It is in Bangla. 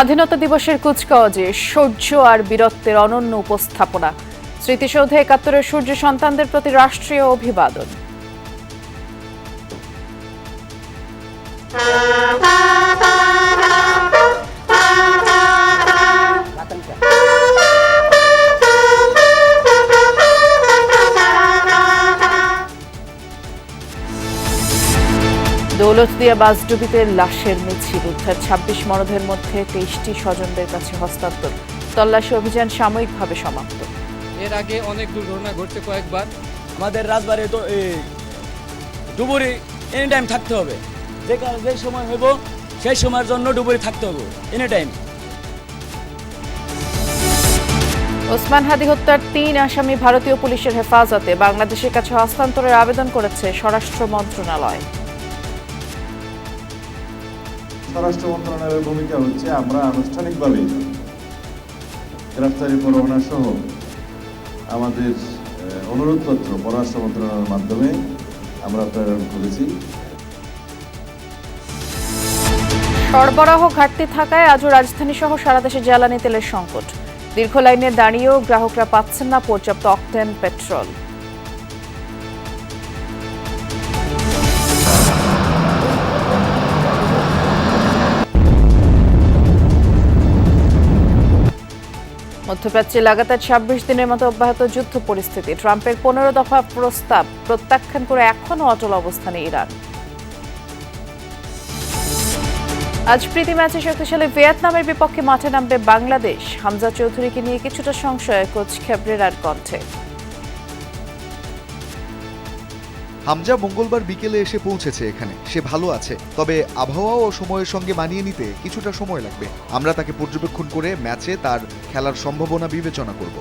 স্বাধীনতা দিবসের কুচকাওয়াজে শৌর্য আর বীরত্বের অনন্য উপস্থাপনা। স্মৃতিসৌধে ৭১-এর সূর্য সন্তানদের প্রতি রাষ্ট্রীয় অভিবাদন। দৌলতদিয়া বাসডুবিতে লাশের মিছিল, উদ্ধার ২৬ মরদেহের মধ্যে ২৩টি স্বজনদের কাছে হস্তান্তর। তল্লাশি অভিযান সাময়িকভাবে সমাপ্ত। এর আগে অনেক দুর্ঘটনা ঘটছে কয়েকবার। আমাদের রাজবাড়ি তো ডুবুরি এনি টাইম থাকতে হবে, যে সময় হইব সেই সময়ের জন্য ডুবুরি থাকতে হবে এনি টাইম। ওসমান হাদি হত্যার ৩ আসামি ভারতীয় পুলিশের হেফাজতে, বাংলাদেশের কাছে হস্তান্তরের আবেদন করেছে স্বরাষ্ট্র মন্ত্রণালয়। স্বরাষ্ট্র মন্ত্রণালয়ের ভূমিকা হচ্ছে আমরা আনুষ্ঠানিকভাবে গ্রেফতারি পরোয়ানা সহ আমাদের অনুরোধপত্র পররাষ্ট্র মন্ত্রণালয়ের মাধ্যমে আমরা প্রেরণ করেছি। সরবরাহ ঘাটতি থাকায় আজও রাজধানী সহ সারা দেশে জ্বালানি তেলের সংকট। দীর্ঘ লাইনে দাঁড়িয়েও গ্রাহকরা পাচ্ছেন না পর্যাপ্ত অকটেন পেট্রোল। মধ্যপ্রাচ্যে লাগাতার ২৬ দিনের মতো অব্যাহত যুদ্ধ পরিস্থিতি। ট্রাম্পের ১৫ দফা প্রস্তাব প্রত্যাখ্যান করে এখনও অটল অবস্থানে ইরান। আজ প্রীতি ম্যাচে শক্তিশালী ভিয়েতনামের বিপক্ষে মাঠে নামবে বাংলাদেশ। হামজা চৌধুরীকে নিয়ে কিছুটা সংশয় কোচ খেবরেরার কণ্ঠে। হামজা মঙ্গলবার বিকেলে এসে পৌঁছেছে এখানে। সে ভালো আছে, তবে আবহাওয়া ও সময়ের সঙ্গে মানিয়ে নিতে কিছুটা সময় লাগবে। আমরা তাকে পর্যবেক্ষণ করে ম্যাচে তার খেলার সম্ভাবনা বিবেচনা করব।